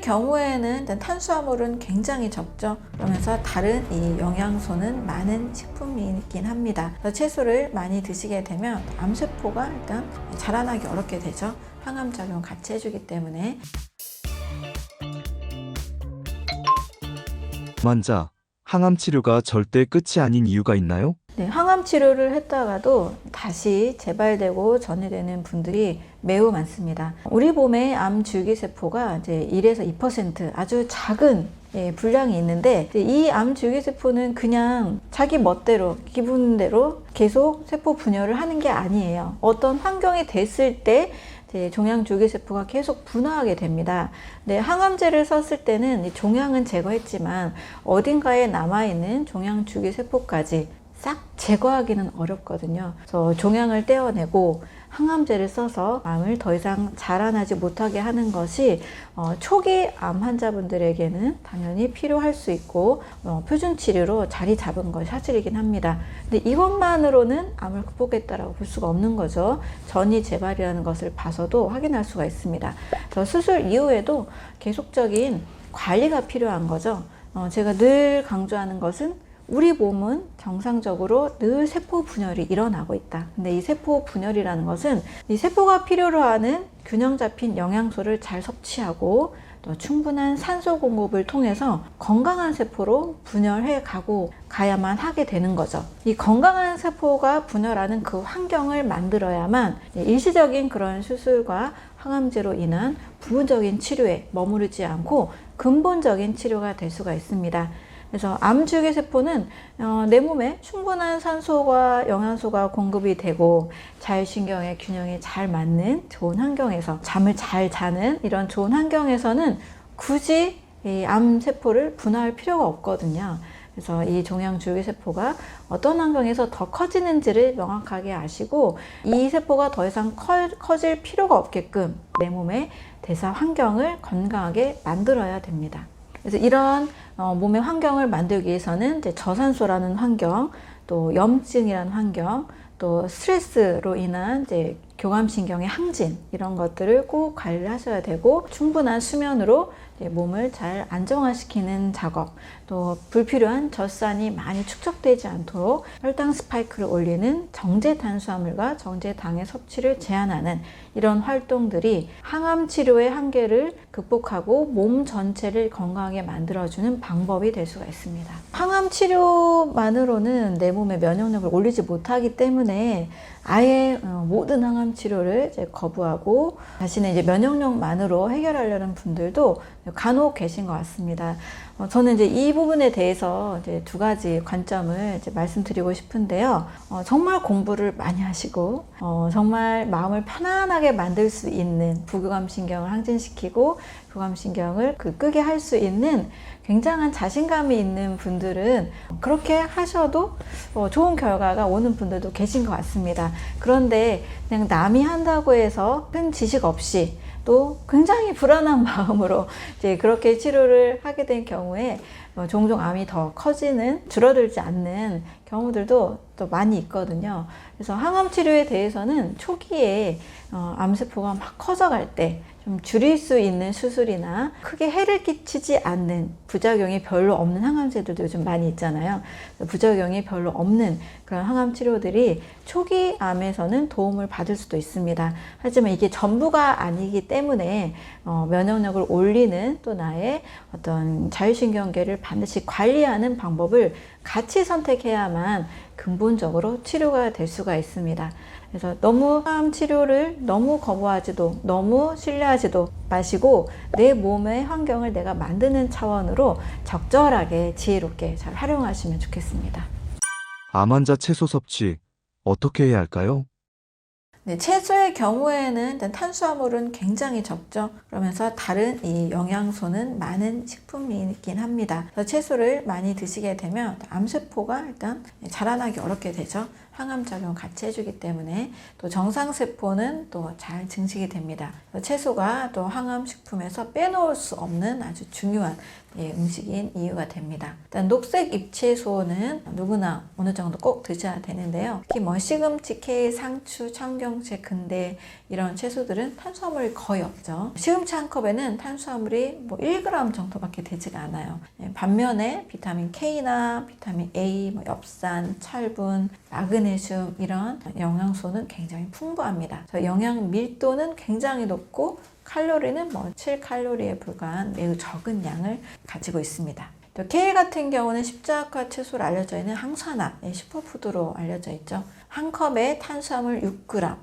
경우에는 일단 탄수화물은 굉장히 적죠. 그러면서 다른 이 영양소는 많은 식품이긴 합니다. 그래서 채소를 많이 드시게 되면 암세포가 일단 자라나기 어렵게 되죠. 항암작용 같이 해주기 때문에. 환자, 항암 치료가 절대 끝이 아닌 이유가 있나요? 네, 항암 치료를 했다가도 다시 재발되고 전이되는 분들이 매우 많습니다. 우리 몸의 암 줄기세포가 이제 1에서 2% 아주 작은 분량이 있는데, 이 암 줄기세포는 그냥 자기 멋대로 기분대로 계속 세포 분열을 하는 게 아니에요. 어떤 환경이 됐을 때 종양 줄기세포가 계속 분화하게 됩니다. 네, 항암제를 썼을 때는 종양은 제거했지만 어딘가에 남아있는 종양 줄기세포까지 싹 제거하기는 어렵거든요. 그래서 종양을 떼어내고 항암제를 써서 암을 더 이상 자라나지 못하게 하는 것이 초기 암 환자분들에게는 당연히 필요할 수 있고 표준 치료로 자리 잡은 것이 사실이긴 합니다. 근데 이것만으로는 암을 극복했다라고 볼 수가 없는 거죠. 전이 재발이라는 것을 봐서도 확인할 수가 있습니다. 그래서 수술 이후에도 계속적인 관리가 필요한 거죠. 제가 늘 강조하는 것은 우리 몸은 정상적으로 늘 세포 분열이 일어나고 있다. 근데 이 세포 분열이라는 것은 이 세포가 필요로 하는 균형 잡힌 영양소를 잘 섭취하고 또 충분한 산소 공급을 통해서 건강한 세포로 분열해 가야만 하게 되는 거죠. 이 건강한 세포가 분열하는 그 환경을 만들어야만 일시적인 그런 수술과 항암제로 인한 부분적인 치료에 머무르지 않고 근본적인 치료가 될 수가 있습니다. 그래서 암 줄기세포는 내 몸에 충분한 산소와 영양소가 공급이 되고 자율신경의 균형이 잘 맞는 좋은 환경에서 잠을 잘 자는 이런 좋은 환경에서는 굳이 이 암세포를 분화할 필요가 없거든요. 그래서 이 종양 줄기세포가 어떤 환경에서 더 커지는지를 명확하게 아시고 이 세포가 더 이상 커질 필요가 없게끔 내 몸의 대사 환경을 건강하게 만들어야 됩니다. 그래서 이런 몸의 환경을 만들기 위해서는 이제 저산소라는 환경, 또 염증이라는 환경, 또 스트레스로 인한 이제 교감신경의 항진 이런 것들을 꼭 관리를 하셔야 되고, 충분한 수면으로 몸을 잘 안정화시키는 작업, 또 불필요한 젖산이 많이 축적되지 않도록 혈당 스파이크를 올리는 정제 탄수화물과 정제 당의 섭취를 제한하는 이런 활동들이 항암 치료의 한계를 극복하고 몸 전체를 건강하게 만들어주는 방법이 될 수가 있습니다. 항암 치료만으로는 내 몸의 면역력을 올리지 못하기 때문에 아예 모든 항암 치료를 이제 거부하고 자신의 이제 면역력만으로 해결하려는 분들도 간혹 계신 것 같습니다. 저는 이제 이 부분에 대해서 이제 두 가지 관점을 이제 말씀드리고 싶은데요. 정말 공부를 많이 하시고, 정말 마음을 편안하게 만들 수 있는 부교감신경을 항진시키고 교감신경을 끄게 할 수 있는 굉장한 자신감이 있는 분들은 그렇게 하셔도 좋은 결과가 오는 분들도 계신 것 같습니다. 그런데 그냥 남이 한다고 해서 큰 지식 없이 또 굉장히 불안한 마음으로 이제 그렇게 치료를 하게 된 경우에 종종 암이 더 커지는, 줄어들지 않는 경우들도 또 많이 있거든요. 그래서 항암 치료에 대해서는 초기에 암세포가 막 커져갈 때 좀 줄일 수 있는 수술이나 크게 해를 끼치지 않는, 부작용이 별로 없는 항암제들도 요즘 많이 있잖아요. 부작용이 별로 없는 그런 항암 치료들이 초기 암에서는 도움을 받을 수도 있습니다. 하지만 이게 전부가 아니기 때문에 면역력을 올리는, 또 나의 어떤 자율신경계를 반드시 관리하는 방법을 같이 선택해야만 근본적으로 치료가 될 수가 있습니다. 그래서 너무 항암 치료를 너무 거부하지도 너무 신뢰하지도 마시고 내 몸의 환경을 내가 만드는 차원으로 적절하게 지혜롭게 잘 활용하시면 좋겠습니다. 암 환자 채소 섭취 어떻게 해야 할까요? 네, 채소의 경우에는 일단 탄수화물은 굉장히 적죠. 그러면서 다른 이 영양소는 많은 식품이긴 합니다. 그래서 채소를 많이 드시게 되면 암세포가 일단 자라나기 어렵게 되죠. 항암작용 같이 해주기 때문에 또 정상세포는 또 잘 증식이 됩니다. 채소가 또 항암식품에서 빼놓을 수 없는 아주 중요한 음식인 이유가 됩니다. 일단 녹색 잎채소는 누구나 어느 정도 꼭 드셔야 되는데요. 특히 뭐 시금치, 케일, 상추, 청경채, 근대 이런 채소들은 탄수화물이 거의 없죠. 시금치 한 컵에는 탄수화물이 뭐 1g 정도밖에 되지가 않아요. 반면에 비타민 K나 비타민 A, 뭐 엽산, 철분, 마그네슘 이런 영양소는 굉장히 풍부합니다. 영양 밀도는 굉장히 높고 칼로리는 뭐 7칼로리에 불과한 매우 적은 양을 가지고 있습니다. 또 케일 같은 경우는 십자가 채소로 알려져 있는 항산화, 슈퍼푸드로 알려져 있죠. 한 컵에 탄수화물 6g,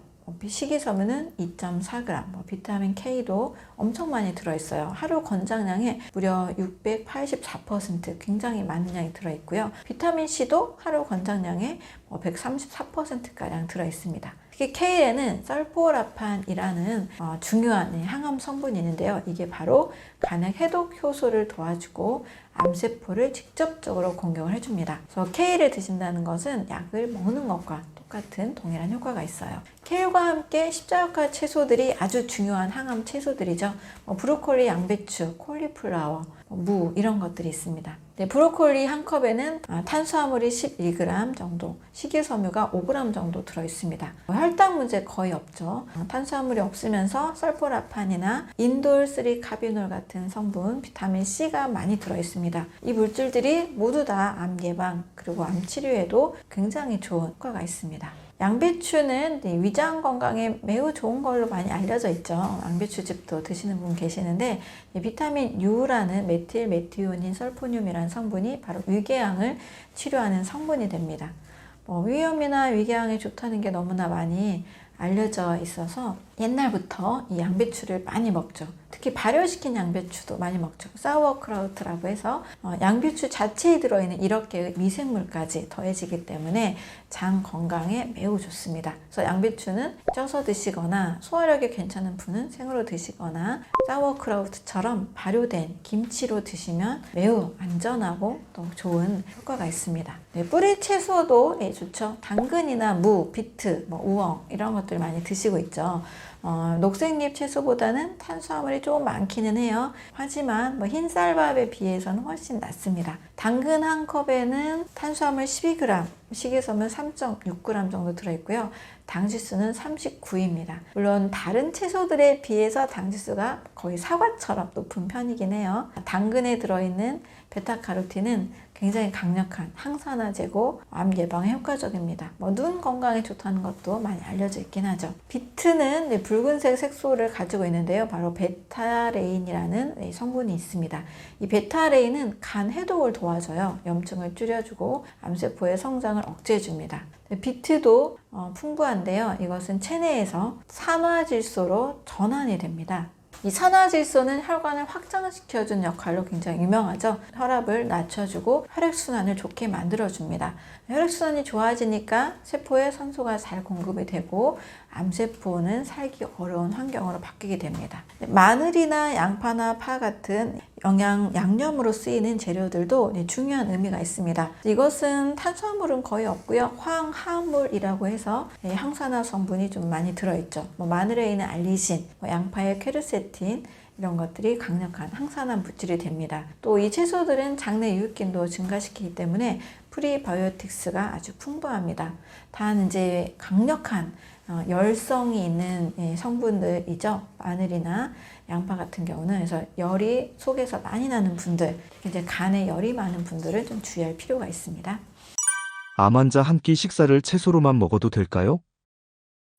식이섬유는 2.4g, 비타민 K도 엄청 많이 들어있어요. 하루 권장량에 무려 684% 굉장히 많은 양이 들어있고요. 비타민 C도 하루 권장량에 134%가량 들어있습니다. 특히 케일에는 설포라판이라는 중요한 항암 성분이 있는데요. 이게 바로 간의 해독 효소를 도와주고 암세포를 직접적으로 공격을 해줍니다. 그래서 케일을 드신다는 것은 약을 먹는 것과 똑같은 동일한 효과가 있어요. 케일과 함께 십자가 채소들이 아주 중요한 항암 채소들이죠. 브로콜리, 양배추, 콜리플라워, 무 이런 것들이 있습니다. 브로콜리 한 컵에는 탄수화물이 11g 정도, 식이섬유가 5g 정도 들어있습니다. 혈당 문제 거의 없죠. 탄수화물이 없으면서 설포라판이나 인돌3 카비놀 같은 성분, 비타민 C가 많이 들어있습니다. 이 물질들이 모두 다 암 예방 그리고 암 치료에도 굉장히 좋은 효과가 있습니다. 양배추는 위장 건강에 매우 좋은 걸로 많이 알려져 있죠. 양배추즙도 드시는 분 계시는데 비타민 U라는 메틸메티오닌 설포늄이라는 성분이 바로 위궤양을 치료하는 성분이 됩니다. 위염이나 위궤양에 좋다는 게 너무나 많이 알려져 있어서 옛날부터 이 양배추를 많이 먹죠. 특히 발효시킨 양배추도 많이 먹죠. 사우어크라우트라고 해서 양배추 자체에 들어있는 1억 개의 미생물까지 더해지기 때문에 장 건강에 매우 좋습니다. 그래서 양배추는 쪄서 드시거나 소화력이 괜찮은 분은 생으로 드시거나 사우어크라우트처럼 발효된 김치로 드시면 매우 안전하고 또 좋은 효과가 있습니다. 뿌리 채소도 좋죠. 당근이나 무, 비트, 우엉 이런 것들 많이 드시고 있죠. 녹색잎 채소보다는 탄수화물이 조금 많기는 해요. 하지만 흰쌀밥에 비해서는 훨씬 낫습니다. 당근 한 컵에는 탄수화물 12g, 식이섬유 3.6g 정도 들어있고요. 당지수는 39입니다. 물론 다른 채소들에 비해서 당지수가 거의 사과처럼 높은 편이긴 해요. 당근에 들어있는 베타카로틴은 굉장히 강력한 항산화제고 암 예방에 효과적입니다. 눈 건강에 좋다는 것도 많이 알려져 있긴 하죠. 비트는 붉은색 색소를 가지고 있는데요. 바로 베타레인이라는 성분이 있습니다. 이 베타레인은 간 해독을 도와줘요. 염증을 줄여주고 암세포의 성장을 억제해줍니다. 비트도 풍부한데요. 이것은 체내에서 산화질소로 전환이 됩니다. 이 산화질소는 혈관을 확장시켜준 역할로 굉장히 유명하죠. 혈압을 낮춰주고 혈액순환을 좋게 만들어줍니다. 혈액순환이 좋아지니까 세포에 산소가 잘 공급이 되고 암세포는 살기 어려운 환경으로 바뀌게 됩니다. 마늘이나 양파나 파 같은 양념으로 쓰이는 재료들도 중요한 의미가 있습니다. 이것은 탄수화물은 거의 없고요. 황화물이라고 해서 항산화 성분이 좀 많이 들어있죠. 마늘에 있는 알리신, 양파의 퀘르세틴 이런 것들이 강력한 항산화 물질이 됩니다. 또 이 채소들은 장내 유익균도 증가시키기 때문에 프리바이오틱스가 아주 풍부합니다. 단 이제 강력한 열성이 있는 성분들이죠. 마늘이나 양파 같은 경우는 그래서 열이 속에서 많이 나는 분들, 이제 간에 열이 많은 분들은 좀 주의할 필요가 있습니다. 암 환자 한 끼 식사를 채소로만 먹어도 될까요?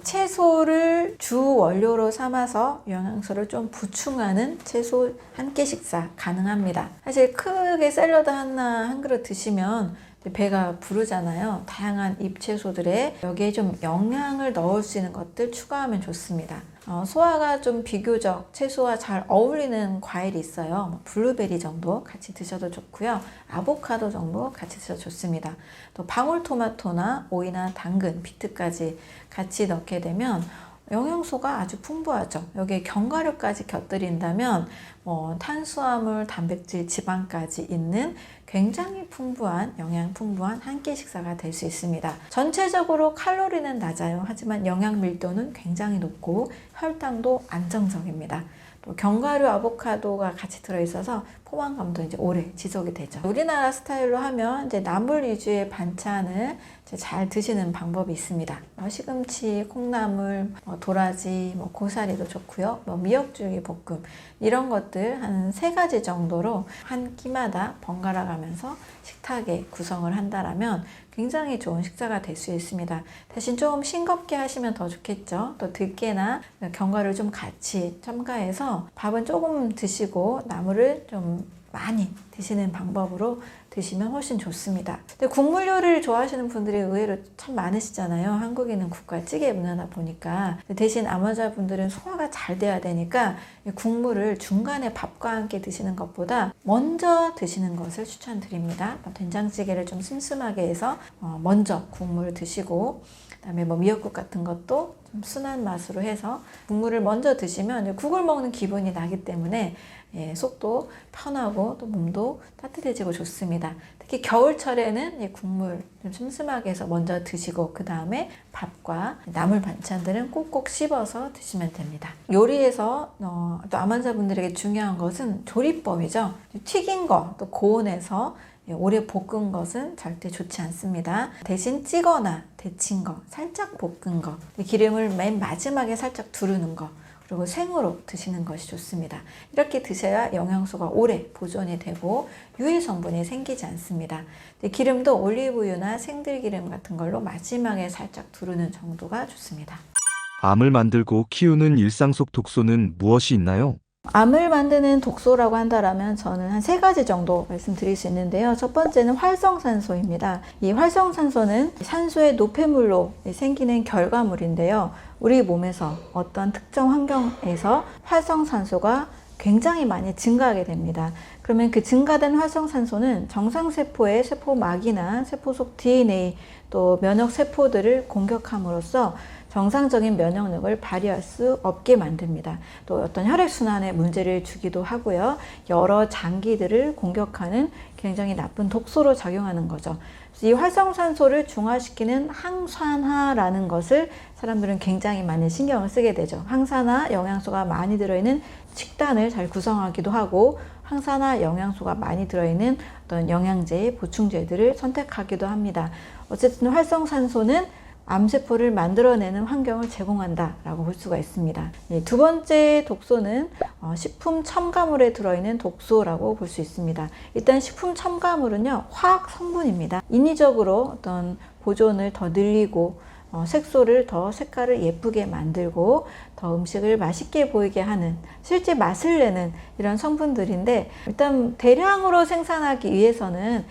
채소를 주 원료로 삼아서 영양소를 좀 보충하는 채소 한 끼 식사 가능합니다. 사실 크게 샐러드 하나 한 그릇 드시면 배가 부르잖아요. 다양한 잎채소들에 여기에 좀 영양을 넣을 수 있는 것들 추가하면 좋습니다. 소화가 좀 비교적 채소와 잘 어울리는 과일이 있어요. 블루베리 정도 같이 드셔도 좋고요. 아보카도 정도 같이 드셔도 좋습니다. 또 방울토마토나 오이나 당근, 비트까지 같이 넣게 되면 영양소가 아주 풍부하죠. 여기에 견과류까지 곁들인다면 탄수화물, 단백질, 지방까지 있는 굉장히 풍부한 영양 풍부한 한 끼 식사가 될 수 있습니다. 전체적으로 칼로리는 낮아요. 하지만 영양 밀도는 굉장히 높고 혈당도 안정적입니다. 또 견과류, 아보카도가 같이 들어있어서 포만감도 이제 오래 지속이 되죠. 우리나라 스타일로 하면 이제 나물 위주의 반찬을 이제 잘 드시는 방법이 있습니다. 시금치, 콩나물, 도라지, 고사리도 좋고요. 미역줄기 볶음 이런 것들 한 3가지 정도로 한 끼마다 번갈아 가면서 식탁에 구성을 한다라면 굉장히 좋은 식사가 될 수 있습니다. 대신 좀 싱겁게 하시면 더 좋겠죠. 또 들깨나 견과류를 좀 같이 첨가해서 밥은 조금 드시고 나물을 좀 많이 드시는 방법으로 드시면 훨씬 좋습니다. 근데 국물 요리를 좋아하시는 분들이 의외로 참 많으시잖아요. 한국인은 국과 찌개 문화다 보니까. 대신 암환자분들은 소화가 잘 돼야 되니까 국물을 중간에 밥과 함께 드시는 것보다 먼저 드시는 것을 추천드립니다. 된장찌개를 좀 슴슴하게 해서 먼저 국물을 드시고 그다음에 미역국 같은 것도 좀 순한 맛으로 해서 국물을 먼저 드시면 국을 먹는 기분이 나기 때문에 속도 편하고 또 몸도 따뜻해지고 좋습니다. 특히 겨울철에는 국물 좀 슴슴하게 해서 먼저 드시고 그 다음에 밥과 나물 반찬들은 꼭꼭 씹어서 드시면 됩니다. 요리에서 또 암환자분들에게 중요한 것은 조리법이죠. 튀긴 거, 또 고온에서 오래 볶은 것은 절대 좋지 않습니다. 대신 찌거나 데친 거, 살짝 볶은 거, 기름을 맨 마지막에 살짝 두르는 거, 그리고 생으로 드시는 것이 좋습니다. 이렇게 드셔야 영양소가 오래 보존이 되고 유해 성분이 생기지 않습니다. 기름도 올리브유나 생들기름 같은 걸로 마지막에 살짝 두르는 정도가 좋습니다. 암을 만들고 키우는 일상 속 독소는 무엇이 있나요? 암을 만드는 독소라고 한다면 저는 한 3가지 정도 말씀드릴 수 있는데요. 첫 번째는 활성산소입니다. 이 활성산소는 산소의 노폐물로 생기는 결과물인데요. 우리 몸에서 어떤 특정 환경에서 활성산소가 굉장히 많이 증가하게 됩니다. 그러면 그 증가된 활성산소는 정상세포의 세포막이나 세포 속 DNA 또 면역세포들을 공격함으로써 정상적인 면역력을 발휘할 수 없게 만듭니다. 또 어떤 혈액순환에 문제를 주기도 하고요. 여러 장기들을 공격하는 굉장히 나쁜 독소로 작용하는 거죠. 이 활성산소를 중화시키는 항산화라는 것을 사람들은 굉장히 많이 신경을 쓰게 되죠. 항산화 영양소가 많이 들어있는 식단을 잘 구성하기도 하고 항산화 영양소가 많이 들어있는 어떤 영양제, 보충제들을 선택하기도 합니다. 어쨌든 활성산소는 암세포를 만들어내는 환경을 제공한다라고 볼 수가 있습니다. 두 번째 독소는 식품 첨가물에 들어있는 독소라고 볼 수 있습니다. 일단 식품 첨가물은요, 화학 성분입니다. 인위적으로 어떤 보존을 더 늘리고 색소를 더 색깔을 예쁘게 만들고 더 음식을 맛있게 보이게 하는 실제 맛을 내는 이런 성분들인데 일단 대량으로 생산하기 위해서는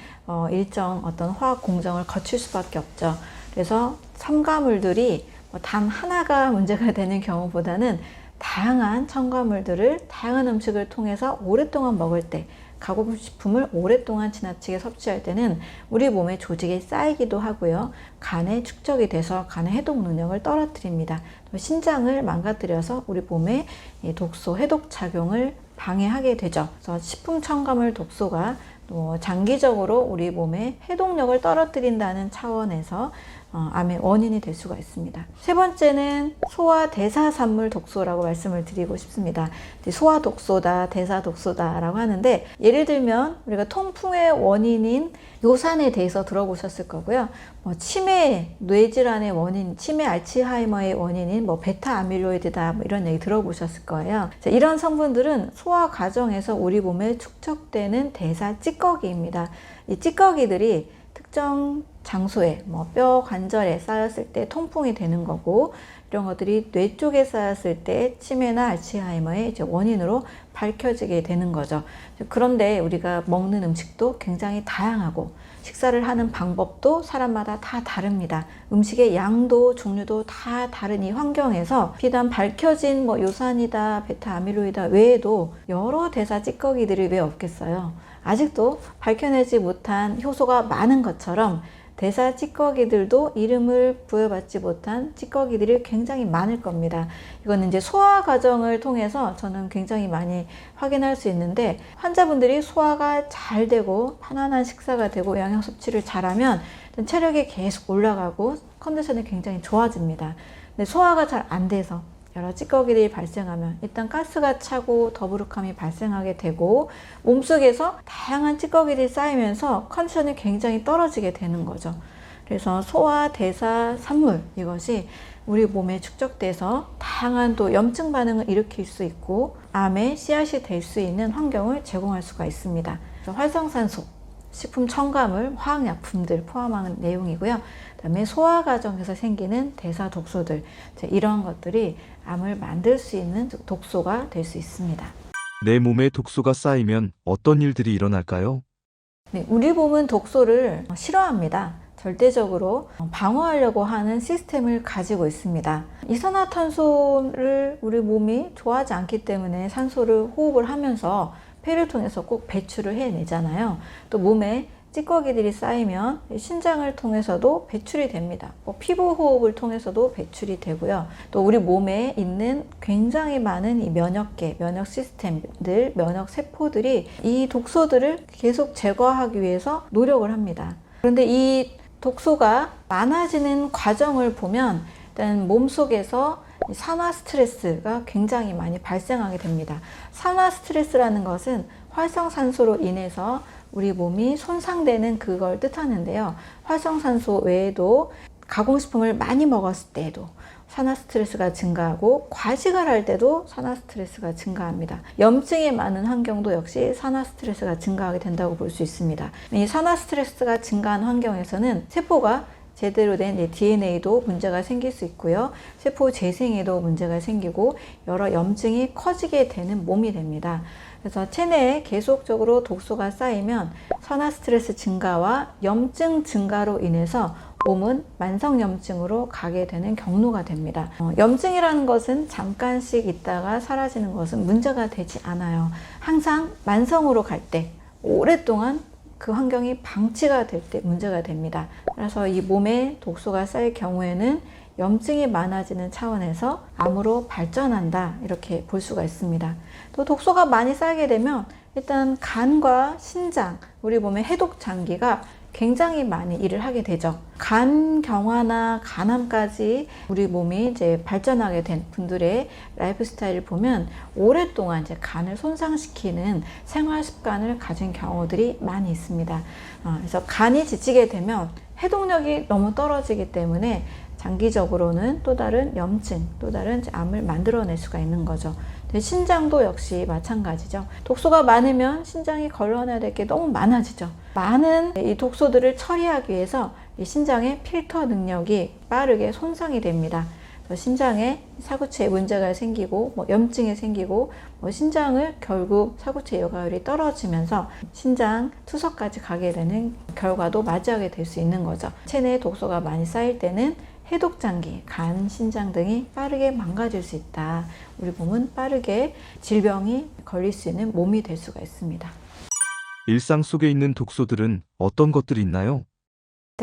일정 어떤 화학 공정을 거칠 수밖에 없죠. 그래서 첨가물들이 단 하나가 문제가 되는 경우보다는 다양한 첨가물들을 다양한 음식을 통해서 오랫동안 먹을 때 가공식품을 오랫동안 지나치게 섭취할 때는 우리 몸의 조직에 쌓이기도 하고요. 간에 축적이 돼서 간의 해독 능력을 떨어뜨립니다. 또 신장을 망가뜨려서 우리 몸의 독소 해독 작용을 방해하게 되죠. 그래서 식품 첨가물 독소가 또 장기적으로 우리 몸의 해독력을 떨어뜨린다는 차원에서 암의 원인이 될 수가 있습니다. 세 번째는 소화 대사산물 독소라고 말씀을 드리고 싶습니다. 소화 독소다, 대사 독소다라고 하는데 예를 들면 우리가 통풍의 원인인 요산에 대해서 들어보셨을 거고요. 치매, 뇌질환의 원인, 치매 알츠하이머의 원인인 베타 아밀로이드다 이런 얘기 들어보셨을 거예요. 이런 성분들은 소화 과정에서 우리 몸에 축적되는 대사 찌꺼기입니다. 이 찌꺼기들이 특정 장소에 뼈 관절에 쌓였을 때 통풍이 되는 거고 이런 것들이 뇌 쪽에 쌓였을 때 치매나 알츠하이머의 원인으로 밝혀지게 되는 거죠. 그런데 우리가 먹는 음식도 굉장히 다양하고 식사를 하는 방법도 사람마다 다 다릅니다. 음식의 양도 종류도 다 다른 이 환경에서 비단 밝혀진 요산이다, 베타 아밀로이다 외에도 여러 대사 찌꺼기들이 왜 없겠어요? 아직도 밝혀내지 못한 효소가 많은 것처럼 대사 찌꺼기들도 이름을 부여받지 못한 찌꺼기들이 굉장히 많을 겁니다. 이거는 이제 소화 과정을 통해서 저는 굉장히 많이 확인할 수 있는데, 환자분들이 소화가 잘 되고 편안한 식사가 되고 영양 섭취를 잘하면 체력이 계속 올라가고 컨디션이 굉장히 좋아집니다. 근데 소화가 잘 안 돼서 여러 찌꺼기들이 발생하면 일단 가스가 차고 더부룩함이 발생하게 되고 몸속에서 다양한 찌꺼기들이 쌓이면서 컨디션이 굉장히 떨어지게 되는 거죠. 그래서 소화, 대사, 산물, 이것이 우리 몸에 축적돼서 다양한 또 염증 반응을 일으킬 수 있고 암의 씨앗이 될 수 있는 환경을 제공할 수가 있습니다. 그래서 활성산소, 식품 첨가물, 화학약품들 포함하는 내용이고요. 그다음에 소화 과정에서 생기는 대사 독소들, 이런 것들이 암을 만들 수 있는 독소가 될 수 있습니다. 내 몸에 독소가 쌓이면 어떤 일들이 일어날까요? 네, 우리 몸은 독소를 싫어합니다. 절대적으로 방어하려고 하는 시스템을 가지고 있습니다. 이산화탄소를 우리 몸이 좋아하지 않기 때문에 산소를 호흡을 하면서 폐를 통해서 꼭 배출을 해내잖아요. 또 몸에 찌꺼기들이 쌓이면 신장을 통해서도 배출이 됩니다. 피부 호흡을 통해서도 배출이 되고요. 또 우리 몸에 있는 굉장히 많은 이 면역계, 면역 시스템들, 면역 세포들이 이 독소들을 계속 제거하기 위해서 노력을 합니다. 그런데 이 독소가 많아지는 과정을 보면 일단 몸속에서 산화 스트레스가 굉장히 많이 발생하게 됩니다. 산화 스트레스라는 것은 활성산소로 인해서 우리 몸이 손상되는 그걸 뜻하는데요. 활성산소 외에도 가공식품을 많이 먹었을 때에도 산화 스트레스가 증가하고 과식을 할 때도 산화 스트레스가 증가합니다. 염증이 많은 환경도 역시 산화 스트레스가 증가하게 된다고 볼 수 있습니다. 이 산화 스트레스가 증가한 환경에서는 세포가 제대로 된 DNA도 문제가 생길 수 있고요. 세포 재생에도 문제가 생기고 여러 염증이 커지게 되는 몸이 됩니다. 그래서 체내에 계속적으로 독소가 쌓이면 산화 스트레스 증가와 염증 증가로 인해서 몸은 만성염증으로 가게 되는 경로가 됩니다. 염증이라는 것은 잠깐씩 있다가 사라지는 것은 문제가 되지 않아요. 항상 만성으로 갈 때 오랫동안 그 환경이 방치가 될 때 문제가 됩니다. 그래서 이 몸에 독소가 쌓일 경우에는 염증이 많아지는 차원에서 암으로 발전한다, 이렇게 볼 수가 있습니다. 또 독소가 많이 쌓이게 되면 일단 간과 신장, 우리 몸의 해독 장기가 굉장히 많이 일을 하게 되죠. 간경화나 간암까지 우리 몸이 이제 발전하게 된 분들의 라이프 스타일을 보면 오랫동안 이제 간을 손상시키는 생활 습관을 가진 경우들이 많이 있습니다. 그래서 간이 지치게 되면 해독력이 너무 떨어지기 때문에 장기적으로는 또 다른 염증, 또 다른 암을 만들어낼 수가 있는 거죠. 신장도 역시 마찬가지죠. 독소가 많으면 신장이 걸러내야 될 게 너무 많아지죠. 많은 이 독소들을 처리하기 위해서 이 신장의 필터 능력이 빠르게 손상이 됩니다. 신장에 사구체에 문제가 생기고 염증이 생기고 신장을 결국 사구체 여과율이 떨어지면서 신장 투석까지 가게 되는 결과도 맞이하게 될 수 있는 거죠. 체내에 독소가 많이 쌓일 때는 해독장기, 간, 신장 등이 빠르게 망가질 수 있다. 우리 몸은 빠르게 질병이 걸릴 수 있는 몸이 될 수가 있습니다. 일상 속에 있는 독소들은 어떤 것들이 있나요?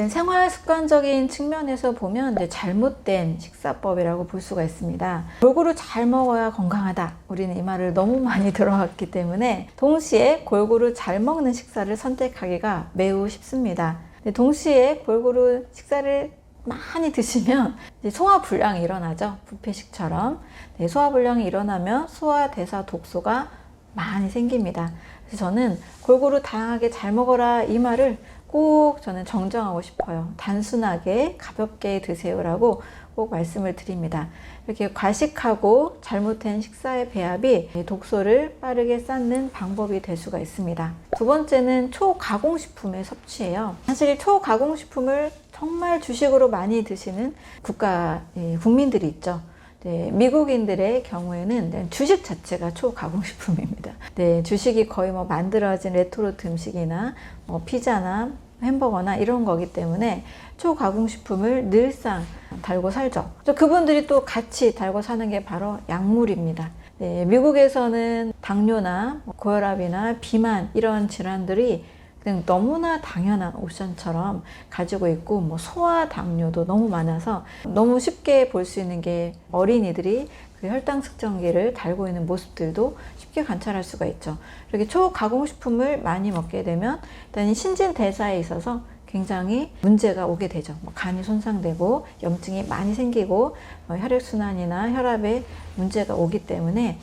생활 습관적인 측면에서 보면 잘못된 식사법이라고 볼 수가 있습니다. 골고루 잘 먹어야 건강하다. 우리는 이 말을 너무 많이 들어왔기 때문에 동시에 골고루 잘 먹는 식사를 선택하기가 매우 쉽습니다. 동시에 골고루 식사를 많이 드시면 소화불량이 일어나죠. 뷔페식처럼. 소화불량이 일어나면 소화, 대사, 독소가 많이 생깁니다. 그래서 저는 골고루 다양하게 잘 먹어라, 이 말을 꼭 저는 정정하고 싶어요. 단순하게 가볍게 드세요라고 꼭 말씀을 드립니다. 이렇게 과식하고 잘못된 식사의 배합이 독소를 빠르게 쌓는 방법이 될 수가 있습니다. 두 번째는 초가공식품의 섭취예요. 사실 초가공식품을 정말 주식으로 많이 드시는 국민들이 있죠. 미국인들의 경우에는 주식 자체가 초가공식품입니다. 주식이 거의 만들어진 레토르트 음식이나 피자나 햄버거나 이런 거기 때문에 초가공식품을 늘상 달고 살죠. 그분들이 또 같이 달고 사는 게 바로 약물입니다. 미국에서는 당뇨나 고혈압이나 비만 이런 질환들이 그냥 너무나 당연한 옵션처럼 가지고 있고, 뭐 소화 당뇨도 너무 많아서 너무 쉽게 볼 수 있는 게 어린이들이 그 혈당 측정기를 달고 있는 모습들도 쉽게 관찰할 수가 있죠. 이렇게 초가공식품을 많이 먹게 되면 일단 신진대사에 있어서 굉장히 문제가 오게 되죠. 뭐 간이 손상되고 염증이 많이 생기고 혈액순환이나 혈압에 문제가 오기 때문에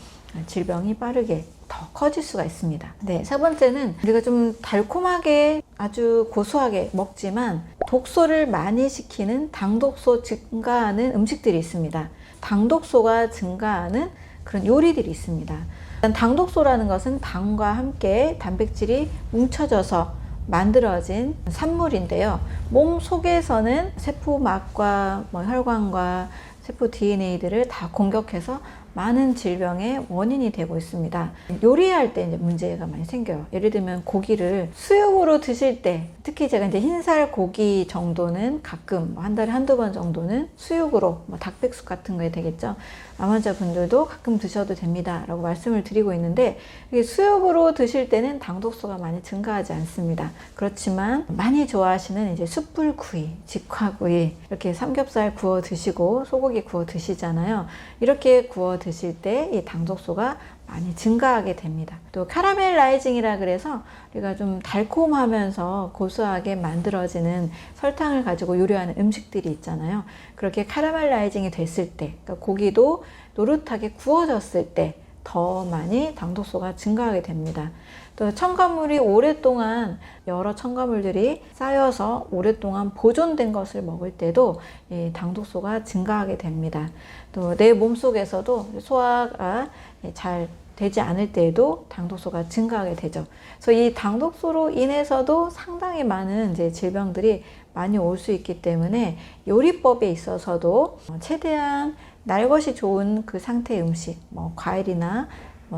질병이 빠르게 더 커질 수가 있습니다. 네, 세 번째는 우리가 좀 달콤하게 아주 고소하게 먹지만 독소를 많이 시키는 당독소 증가하는 음식들이 있습니다. 당독소가 증가하는 그런 요리들이 있습니다. 일단 당독소라는 것은 당과 함께 단백질이 뭉쳐져서 만들어진 산물인데요. 몸 속에서는 세포막과 혈관과 세포 DNA들을 다 공격해서 많은 질병의 원인이 되고 있습니다. 요리할 때 이제 문제가 많이 생겨요. 예를 들면 고기를 수육으로 드실 때, 특히 제가 이제 흰살 고기 정도는 가끔 한 달에 한두 번 정도는 수육으로 닭백숙 같은 거에 되겠죠. 암환자분들도 가끔 드셔도 됩니다 라고 말씀을 드리고 있는데, 이게 수육으로 드실 때는 당독소가 많이 증가하지 않습니다. 그렇지만 많이 좋아하시는 이제 숯불구이, 직화구이, 이렇게 삼겹살 구워 드시고 소고기 구워 드시잖아요. 이렇게 구워 드실 때 이 당독소가 많이 증가하게 됩니다. 또 카라멜라이징이라 그래서 우리가 좀 달콤하면서 고소하게 만들어지는 설탕을 가지고 요리하는 음식들이 있잖아요. 그렇게 카라멜라이징이 됐을 때, 그러니까 고기도 노릇하게 구워졌을 때 더 많이 당독소가 증가하게 됩니다. 또 첨가물이 오랫동안 여러 첨가물들이 쌓여서 오랫동안 보존된 것을 먹을 때도 이 당독소가 증가하게 됩니다. 또 내 몸속에서도 소화가 잘 되지 않을 때에도 당독소가 증가하게 되죠. 그래서 이 당독소로 인해서도 상당히 많은 이제 질병들이 많이 올 수 있기 때문에 요리법에 있어서도 최대한 날 것이 좋은 그 상태의 음식, 과일이나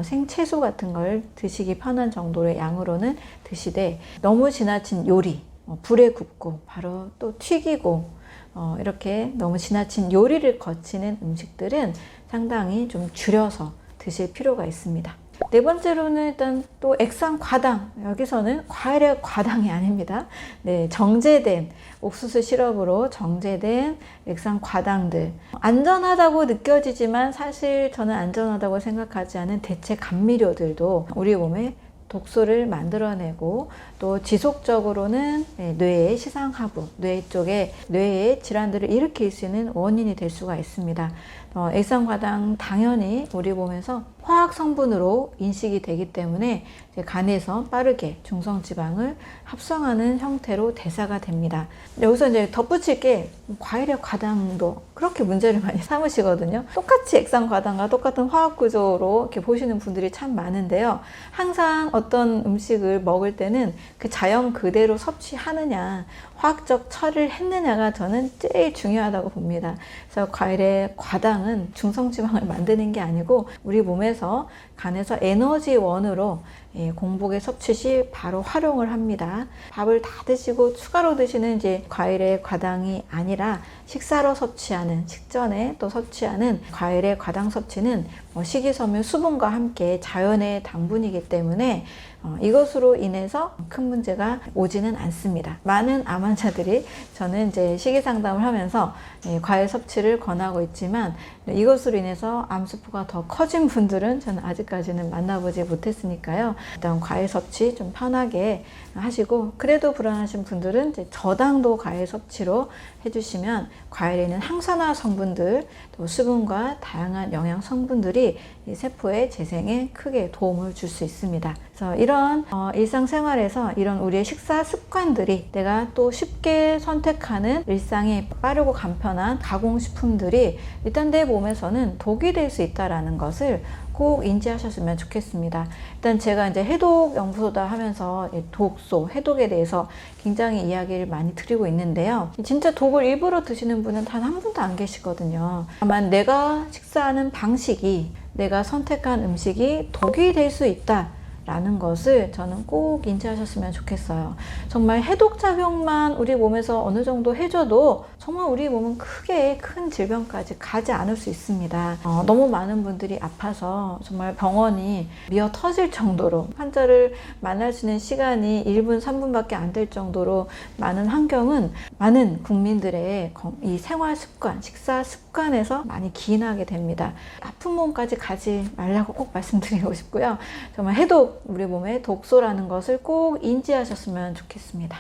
생채소 같은 걸 드시기 편한 정도의 양으로는 드시되, 너무 지나친 요리, 불에 굽고 바로 또 튀기고 이렇게 너무 지나친 요리를 거치는 음식들은 상당히 좀 줄여서 드실 필요가 있습니다. 네 번째로는 일단 또 액상 과당, 여기서는 과일의 과당이 아닙니다. 네, 정제된 옥수수 시럽으로 정제된 액상 과당들, 안전하다고 느껴지지만 사실 저는 안전하다고 생각하지 않은 대체 감미료들도 우리 몸에 독소를 만들어내고 또 지속적으로는 뇌의 시상하부, 뇌 쪽에 뇌의 질환들을 일으킬 수 있는 원인이 될 수가 있습니다. 액상과당 당연히 우리 몸에서 화학 성분으로 인식이 되기 때문에 간에서 빠르게 중성지방을 합성하는 형태로 대사가 됩니다. 여기서 이제 덧붙일 게 과일의 과당도 그렇게 문제를 많이 삼으시거든요. 똑같이 액상과당과 똑같은 화학 구조로 이렇게 보시는 분들이 참 많은데요. 항상 어떤 음식을 먹을 때는 그 자연 그대로 섭취하느냐, 화학적 처리를 했느냐가 저는 제일 중요하다고 봅니다. 그래서 과일의 과당은 중성지방을 만드는 게 아니고 우리 몸에서 간에서 에너지원으로 공복에 섭취 시 바로 활용을 합니다. 밥을 다 드시고 추가로 드시는 이제 과일의 과당이 아니라 식사로 섭취하는, 식전에 또 섭취하는 과일의 과당 섭취는 식이섬유 수분과 함께 자연의 당분이기 때문에 이것으로 인해서 큰 문제가 오지는 않습니다. 많은 암 환자들이 저는 이제 식이 상담을 하면서 과일 섭취를 권하고 있지만 이것으로 인해서 암세포가 더 커진 분들은 저는 아직까지는 만나보지 못했으니까요. 일단 과일 섭취 좀 편하게 하시고, 그래도 불안하신 분들은 이제 저당도 과일 섭취로 해주시면 과일에는 항산화 성분들, 또 수분과 다양한 영양 성분들이 이 세포의 재생에 크게 도움을 줄 수 있습니다. 그래서 이런 일상생활에서 이런 우리의 식사 습관들이, 내가 또 쉽게 선택하는 일상이 빠르고 간편한 가공식품들이 일단 내 몸에서는 독이 될 수 있다는 것을 꼭 인지하셨으면 좋겠습니다. 일단 제가 이제 해독 연구소다 하면서 독소, 해독에 대해서 굉장히 이야기를 많이 드리고 있는데요. 진짜 독을 일부러 드시는 분은 단 한 분도 안 계시거든요. 다만 내가 식사하는 방식이, 내가 선택한 음식이 독이 될 수 있다 라는 것을 저는 꼭 인지하셨으면 좋겠어요. 정말 해독작용만 우리 몸에서 어느 정도 해줘도 정말 우리 몸은 크게 큰 질병까지 가지 않을 수 있습니다. 너무 많은 분들이 아파서 정말 병원이 미어 터질 정도로 환자를 만날 수 있는 시간이 1분, 3분밖에 안 될 정도로 많은 환경은 많은 국민들의 이 생활 습관, 식사 습관에서 많이 기인하게 됩니다. 아픈 몸까지 가지 말라고 꼭 말씀드리고 싶고요. 정말 해독, 우리 몸의 독소라는 것을 꼭 인지하셨으면 좋겠습니다.